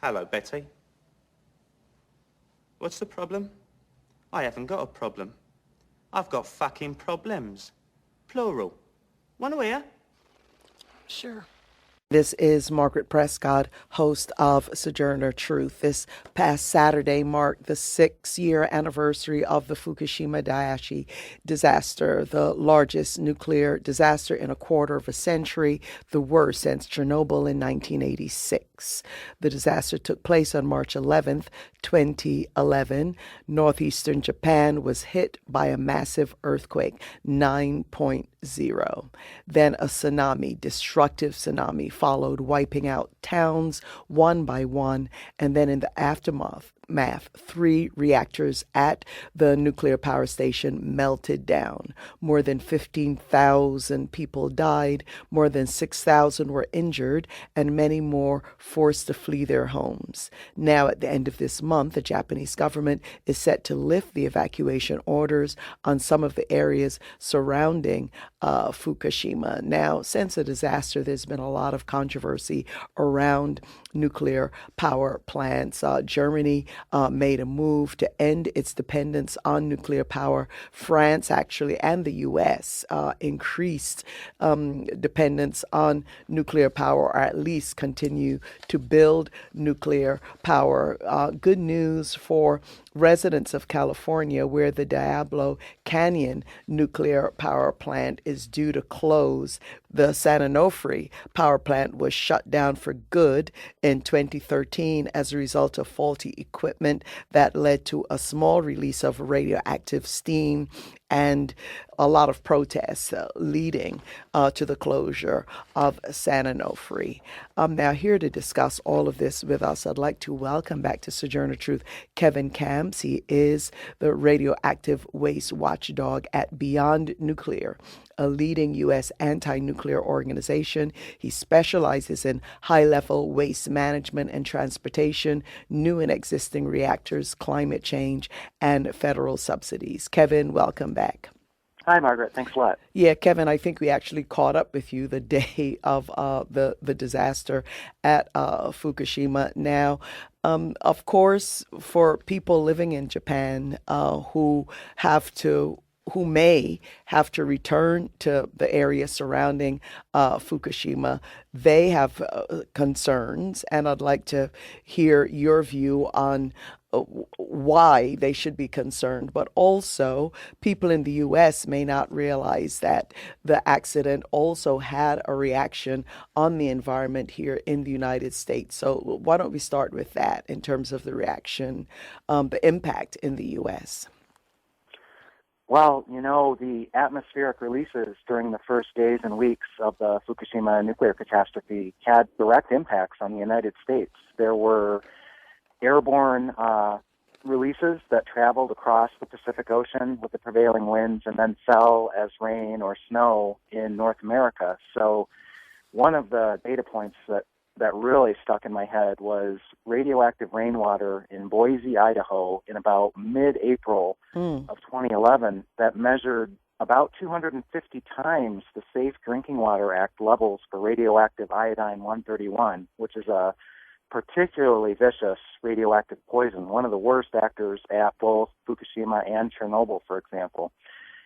Hello, Betty. What's the problem? I haven't got a problem. I've got fucking problems. Plural. Wanna hear? Sure. This is Margaret Prescott, host of Sojourner Truth. This past Saturday marked the 6-year anniversary of the Fukushima Daiichi disaster, the largest nuclear disaster in a quarter of a century, the worst since Chernobyl in 1986. The disaster took place on March 11th, 2011. Northeastern Japan was hit by a massive earthquake, 9.0. Then a tsunami, destructive tsunami, followed, wiping out towns one by one. And then in the aftermath, 3 reactors at the nuclear power station melted down. More than 15,000 people died, more than 6,000 were injured, and many more forced to flee their homes. Now, at the end of this month, the Japanese government is set to lift the evacuation orders on some of the areas surrounding Fukushima. Now, since the disaster, there's been a lot of controversy around nuclear power plants. Germany made a move to end its dependence on nuclear power. France, actually, and the U.S. Increased dependence on nuclear power, or at least continue to build nuclear power. Good news for residents of California, where the Diablo Canyon nuclear power plant is due to close. The San Onofre power plant was shut down for good in 2013 as a result of faulty equipment that led to a small release of radioactive steam and a lot of protests leading to the closure of San Onofre. Now, here to discuss all of this with us, I'd like to welcome back to Sojourner Truth Kevin Camps. He is the radioactive waste watchdog at Beyond Nuclear, a leading U.S. anti-nuclear organization. He specializes in high-level waste management and transportation, new and existing reactors, climate change, and federal subsidies. Kevin, welcome back. Hi, Margaret. Thanks a lot. Yeah, Kevin, I think we actually caught up with you the day of the disaster at Fukushima. Now, of course, for people living in Japan who may have to return to the area surrounding Fukushima, they have concerns, and I'd like to hear your view on why they should be concerned. But also, people in the U.S. may not realize that the accident also had a reaction on the environment here in the United States. So why don't we start with that in terms of the reaction, the impact in the U.S.? Well, the atmospheric releases during the first days and weeks of the Fukushima nuclear catastrophe had direct impacts on the United States. There were airborne releases that traveled across the Pacific Ocean with the prevailing winds and then fell as rain or snow in North America. So one of the data points that really stuck in my head was radioactive rainwater in Boise, Idaho in about mid-April of 2011 that measured about 250 times the Safe Drinking Water Act levels for radioactive iodine-131, which is a particularly vicious radioactive poison, one of the worst actors at both Fukushima and Chernobyl, for example.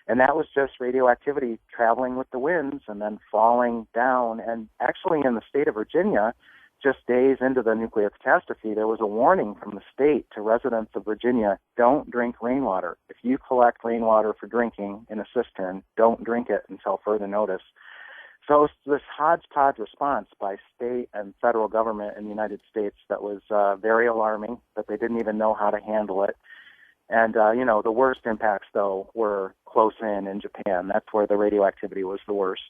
And that was just radioactivity traveling with the winds and then falling down. And actually in the state of Virginia, just days into the nuclear catastrophe, there was a warning from the state to residents of Virginia, don't drink rainwater. If you collect rainwater for drinking in a cistern, don't drink it until further notice. So it's this hodgepodge response by state and federal government in the United States that was very alarming, that they didn't even know how to handle it. And, the worst impacts, though, were close in Japan. That's where the radioactivity was the worst.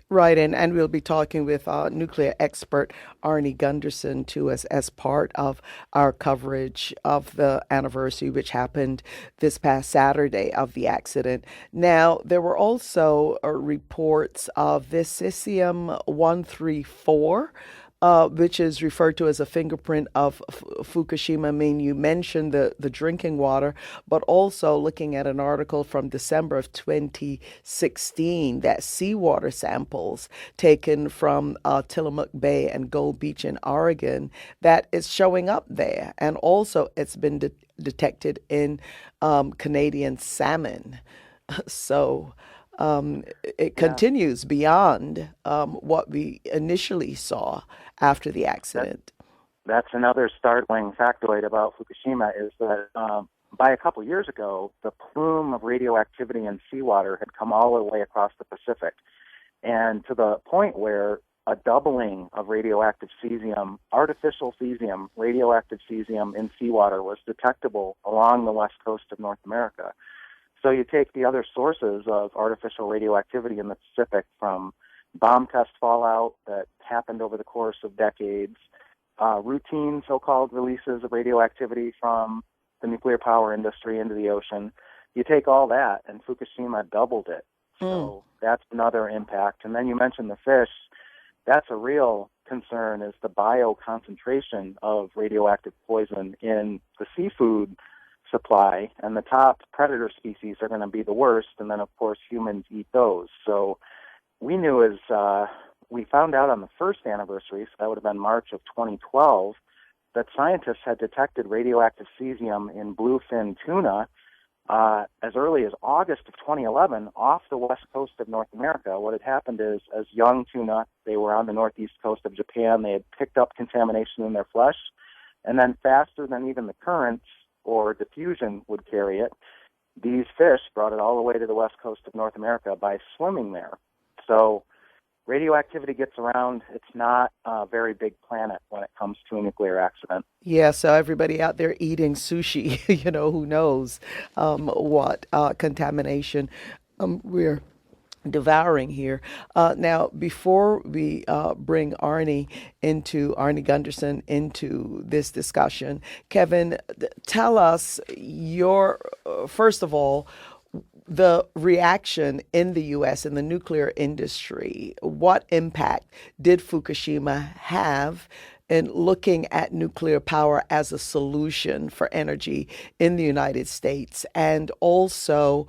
Right, and we'll be talking with nuclear expert Arnie Gunderson, too, as part of our coverage of the anniversary, which happened this past Saturday of the accident. Now, there were also reports of this cesium-134 which is referred to as a fingerprint of Fukushima. I mean, you mentioned the drinking water, but also looking at an article from December of 2016 that seawater samples taken from Tillamook Bay and Gold Beach in Oregon that is showing up there, and also it's been detected in Canadian salmon. So it Yeah, continues beyond what we initially saw after the that, accident. that's another startling factoid about Fukushima is that by a couple years ago, the plume of radioactivity in seawater had come all the way across the Pacific, and to the point where a doubling of radioactive cesium, artificial cesium, radioactive cesium in seawater was detectable along the west coast of North America. So you take the other sources of artificial radioactivity in the Pacific from bomb test fallout that happened over the course of decades, routine so-called releases of radioactivity from the nuclear power industry into the ocean. You take all that, and Fukushima doubled it. Mm. So that's another impact. And then you mentioned the fish. That's a real concern, is the bioconcentration of radioactive poison in the seafood supply, and the top predator species are going to be the worst, and then of course humans eat those. So we knew as we found out on the first anniversary, so that would have been March of 2012, that scientists had detected radioactive cesium in bluefin tuna as early as August of 2011 off the west coast of North America. What had happened is, as young tuna, they were on the northeast coast of Japan. They had picked up contamination in their flesh, and then faster than even the currents or diffusion would carry it, these fish brought it all the way to the west coast of North America by swimming there. So radioactivity gets around. It's not a very big planet when it comes to a nuclear accident. Yeah, so everybody out there eating sushi, who knows what contamination we're devouring here. Now, before we bring Arnie Gunderson into this discussion, Kevin, tell us first of all, the reaction in the U.S. in the nuclear industry. What impact did Fukushima have in looking at nuclear power as a solution for energy in the United States? And also,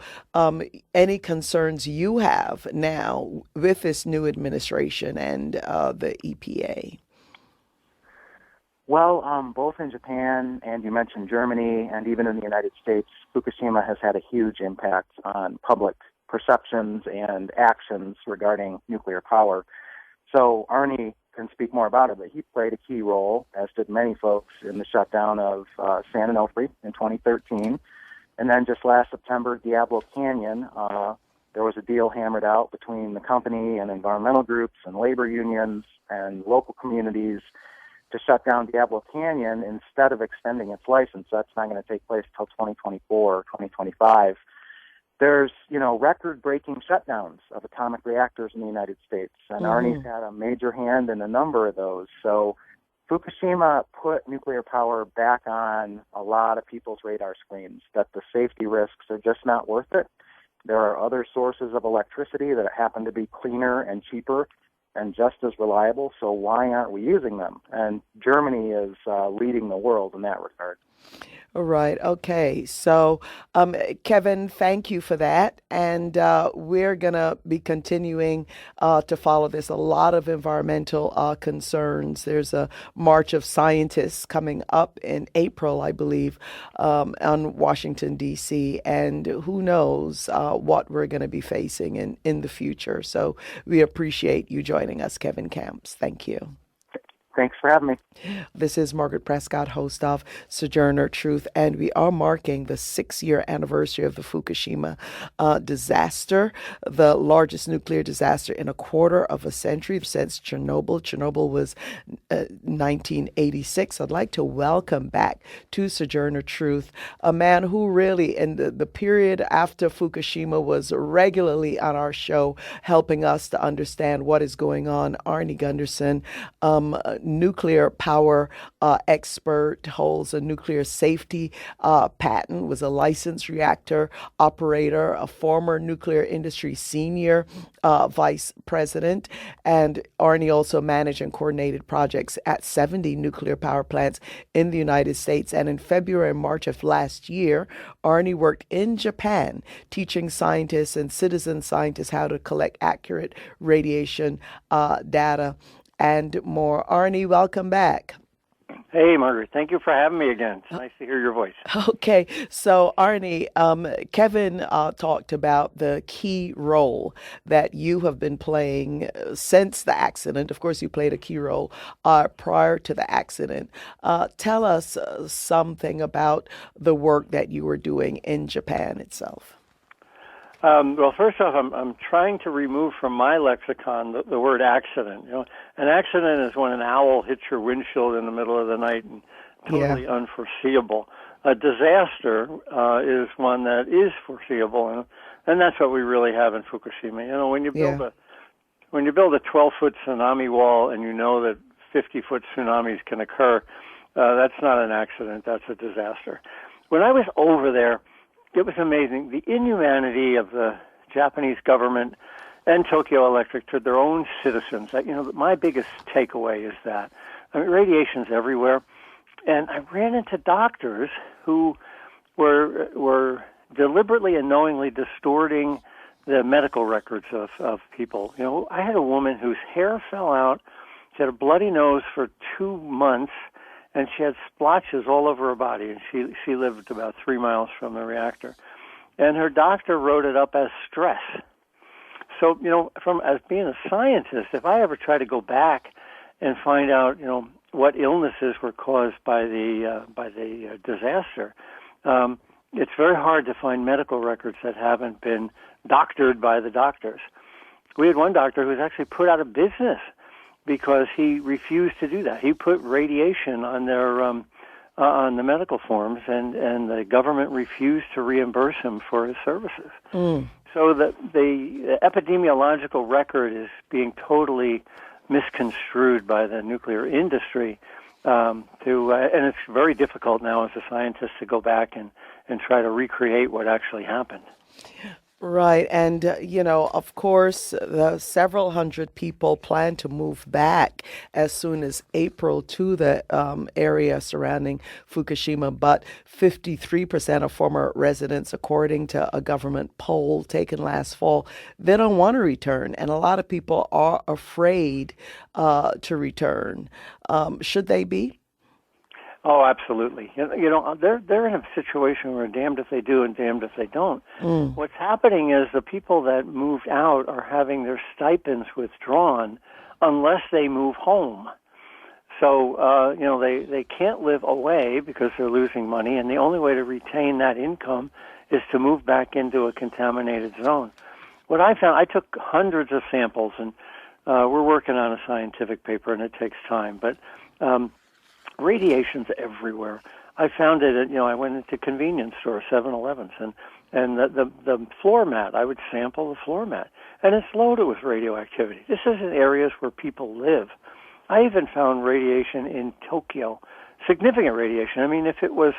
any concerns you have now with this new administration and the EPA? Well, both in Japan and you mentioned Germany and even in the United States, Fukushima has had a huge impact on public perceptions and actions regarding nuclear power. So Arnie can speak more about it, but he played a key role, as did many folks, in the shutdown of San Onofre in 2013. And then just last September, Diablo Canyon, there was a deal hammered out between the company and environmental groups and labor unions and local communities to shut down Diablo Canyon instead of extending its license. That's not going to take place until 2024 or 2025. There's, record-breaking shutdowns of atomic reactors in the United States, and Arnie's had a major hand in a number of those. So Fukushima put nuclear power back on a lot of people's radar screens, that the safety risks are just not worth it. There are other sources of electricity that happen to be cleaner and cheaper and just as reliable, so why aren't we using them? And Germany is leading the world in that regard. All right. Okay. So, Kevin, thank you for that. And we're going to be continuing to follow this. A lot of environmental concerns. There's a March of Scientists coming up in April, I believe, on Washington, D.C. And who knows what we're going to be facing in the future. So we appreciate you joining us, Kevin Camps. Thank you. Thanks for having me. This is Margaret Prescott, host of Sojourner Truth, and we are marking the 6-year anniversary of the Fukushima disaster, the largest nuclear disaster in a quarter of a century since Chernobyl. Chernobyl was 1986. I'd like to welcome back to Sojourner Truth a man who really, in the period after Fukushima, was regularly on our show, helping us to understand what is going on. Arnie Gunderson, nuclear power expert, holds a nuclear safety patent, was a licensed reactor operator, a former nuclear industry senior vice president, and Arnie also managed and coordinated projects at 70 nuclear power plants in the United States. And in February and March of last year, Arnie worked in Japan teaching scientists and citizen scientists how to collect accurate radiation data and more. Arnie, welcome back. Hey, Margaret. Thank you for having me again. It's nice to hear your voice. Okay, so Arnie, Kevin talked about the key role that you have been playing since the accident. Of course, you played a key role prior to the accident. Tell us something about the work that you were doing in Japan itself. Well, first off, I'm trying to remove from my lexicon the word accident. An accident is when an owl hits your windshield in the middle of the night and totally unforeseeable. A disaster is one that is foreseeable, and that's what we really have in Fukushima. When you build a 12-foot tsunami wall and you know that 50-foot tsunamis can occur, that's not an accident. That's a disaster. When I was over there, it was amazing. The inhumanity of the Japanese government and Tokyo Electric to their own citizens. My biggest takeaway is that radiation's everywhere, and I ran into doctors who were deliberately and knowingly distorting the medical records of people. I had a woman whose hair fell out. She had a bloody nose for 2 months. And she had splotches all over her body, and she lived about 3 miles from the reactor. And her doctor wrote it up as stress. So, as being a scientist, if I ever try to go back and find out, what illnesses were caused by the disaster, it's very hard to find medical records that haven't been doctored by the doctors. We had one doctor who was actually put out of business because he refused to do that. He put radiation on their on the medical forms, and the government refused to reimburse him for his services. So the epidemiological record is being totally misconstrued by the nuclear industry. And it's very difficult now as a scientist to go back and try to recreate what actually happened. Right. And, of course, several hundred people plan to move back as soon as April to the area surrounding Fukushima. But 53% of former residents, according to a government poll taken last fall, they don't want to return. And a lot of people are afraid to return. Should they be? Oh, absolutely. They're in a situation where damned if they do and damned if they don't. What's happening is the people that moved out are having their stipends withdrawn unless they move home. So, they can't live away because they're losing money, and the only way to retain that income is to move back into a contaminated zone. What I found, I took hundreds of samples, and we're working on a scientific paper, and it takes time, but radiation's everywhere. I found it at, I went into convenience stores, 7-Elevens, and the floor mat, I would sample the floor mat, and it's loaded with radioactivity. This is in areas where people live. I even found radiation in Tokyo, significant radiation. I mean, if it was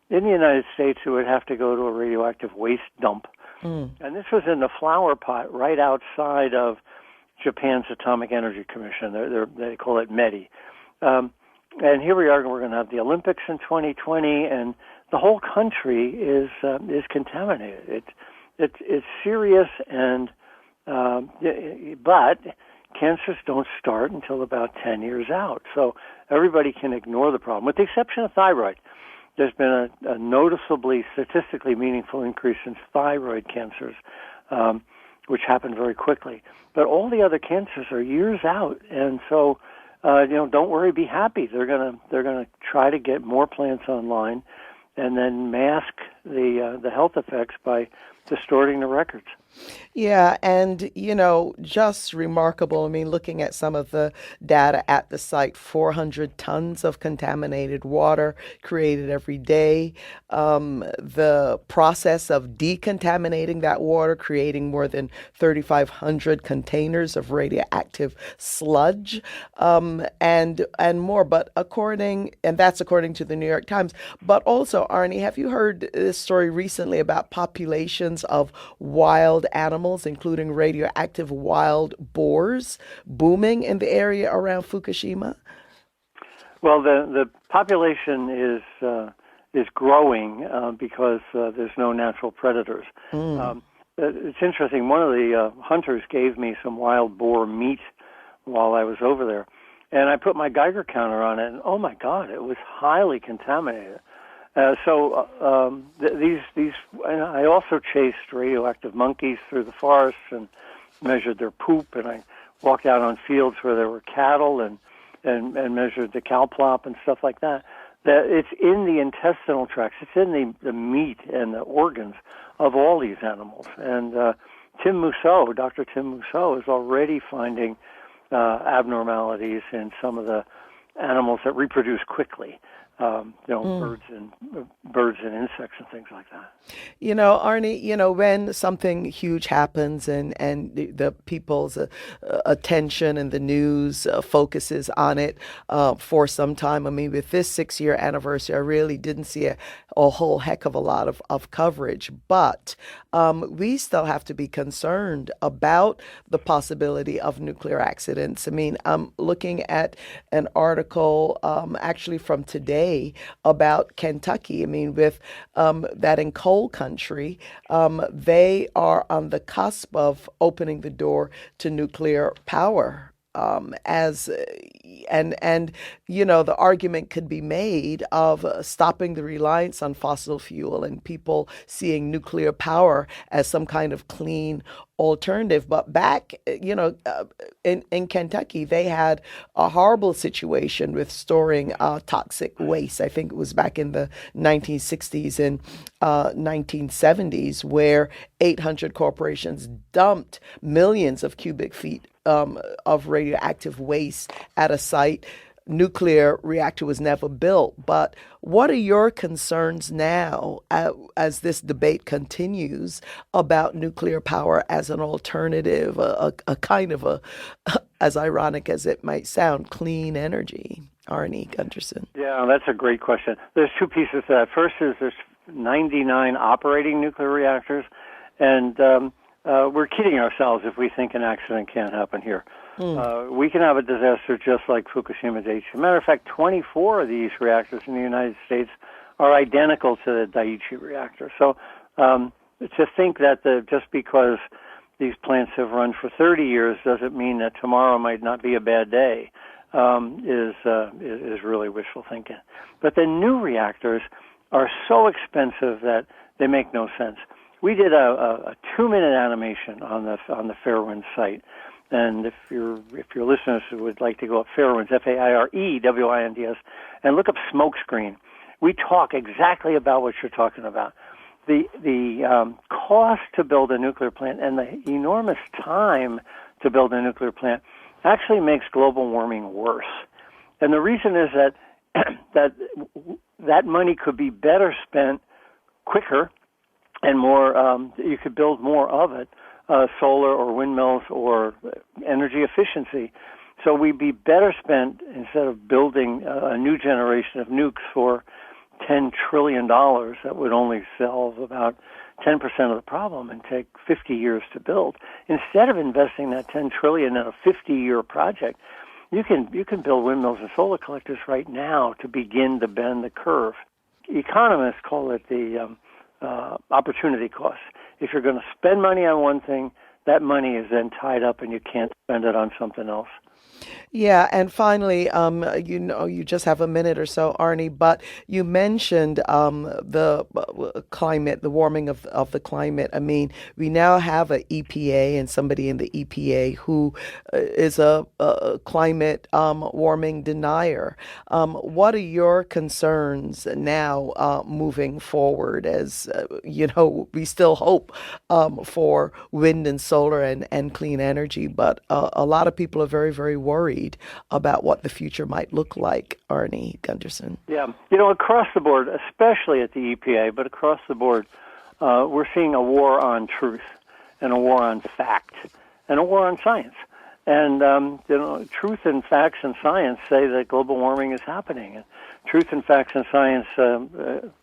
in the United States, it would have to go to a radioactive waste dump. And this was in the flower pot right outside of Japan's Atomic Energy Commission. They call it METI. And here we are. We're going to have the Olympics in 2020, and the whole country is contaminated. It's serious, and but cancers don't start until about 10 years out. So everybody can ignore the problem, with the exception of thyroid. There's been a noticeably statistically meaningful increase in thyroid cancers, which happen very quickly. But all the other cancers are years out, and so. Don't worry, be happy. They're gonna try to get more plants online, and then mask the health effects by distorting the records. Yeah, and just remarkable. I mean, looking at some of the data at the site, 400 tons of contaminated water created every day. The process of decontaminating that water, creating more than 3,500 containers of radioactive sludge, and more. But that's according to the New York Times. But also, Arnie, have you heard this story recently about populations of wild animals, including radioactive wild boars, booming in the area around Fukushima? Well, the population is growing because there's no natural predators. It's interesting. One of the hunters gave me some wild boar meat while I was over there, and I put my Geiger counter on it, and oh my God, it was highly contaminated. These, and I also chased radioactive monkeys through the forests and measured their poop, and I walked out on fields where there were cattle and measured the cow plop and stuff like that. That it's in the intestinal tracts, it's in the meat and the organs of all these animals. And Dr. Tim Mousseau is already finding abnormalities in some of the animals that reproduce quickly. Birds and insects and things like that. Arnie, when something huge happens and the people's attention and the news focuses on it for some time. I mean, with this 6-year anniversary, I really didn't see a whole heck of a lot of coverage. But we still have to be concerned about the possibility of nuclear accidents. I mean, I'm looking at an article actually from today about Kentucky. I mean, with that in coal country, they are on the cusp of opening the door to nuclear power. The argument could be made of stopping the reliance on fossil fuel and people seeing nuclear power as some kind of clean alternative. But back, in Kentucky, they had a horrible situation with storing toxic waste. I think it was back in the 1960s and 1970s, where 800 corporations dumped millions of cubic feet of radioactive waste at a site. Nuclear reactor was never built. But what are your concerns now as this debate continues about nuclear power as an alternative, a kind of as ironic as it might sound, clean energy? Arnie Gunderson. Yeah, that's a great question. There's two pieces to that. First is there's 99 operating nuclear reactors, and we're kidding ourselves if we think an accident can't happen here. We can have a disaster just like Fukushima Daiichi. As a matter of fact, 24 of these reactors in the United States are identical to the Daiichi reactor. So to think that just because these plants have run for 30 years doesn't mean that tomorrow might not be a bad day is really wishful thinking. But the new reactors are so expensive that they make no sense. We did a 2-minute animation on the Fairewinds site. And if your listeners would like to go up Fairewinds, FAIREWINDS, and look up smokescreen, we talk exactly about what you're talking about. The cost to build a nuclear plant and the enormous time to build a nuclear plant actually makes global warming worse. And the reason is that that money could be better spent quicker and more. You could build more of it. Solar or windmills or energy efficiency. So we'd be better spent, instead of building a new generation of nukes for $10 trillion that would only solve about 10% of the problem and take 50 years to build. Instead of investing that $10 trillion in a 50-year project, you can build windmills and solar collectors right now to begin to bend the curve. Economists call it the opportunity cost. If you're going to spend money on one thing, that money is then tied up and you can't spend it on something else. Yeah, and finally, you just have a minute or so, Arnie, but you mentioned the climate, the warming of the climate. I mean, we now have a EPA and somebody in the EPA who is a climate warming denier. What are your concerns now moving forward as, we still hope for wind and solar and clean energy, but a lot of people are very, very worried about what the future might look like, Arnie Gunderson. Yeah, across the board, especially at the EPA, but across the board, we're seeing a war on truth and a war on fact and a war on science. And, truth and facts and science say that global warming is happening. And truth and facts and science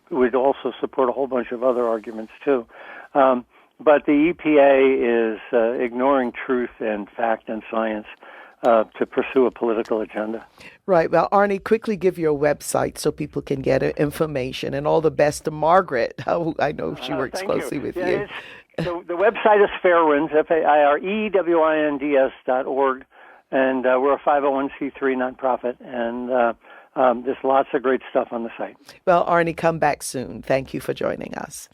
would also support a whole bunch of other arguments, too. But the EPA is ignoring truth and fact and science to pursue a political agenda. Right. Well, Arnie, quickly give your website so people can get information. And all the best to Margaret, who I know she works closely with you. The website is Fairewinds, FAIREWINDS.org, and we're a 501c3 nonprofit, and there's lots of great stuff on the site. Well, Arnie, come back soon. Thank you for joining us.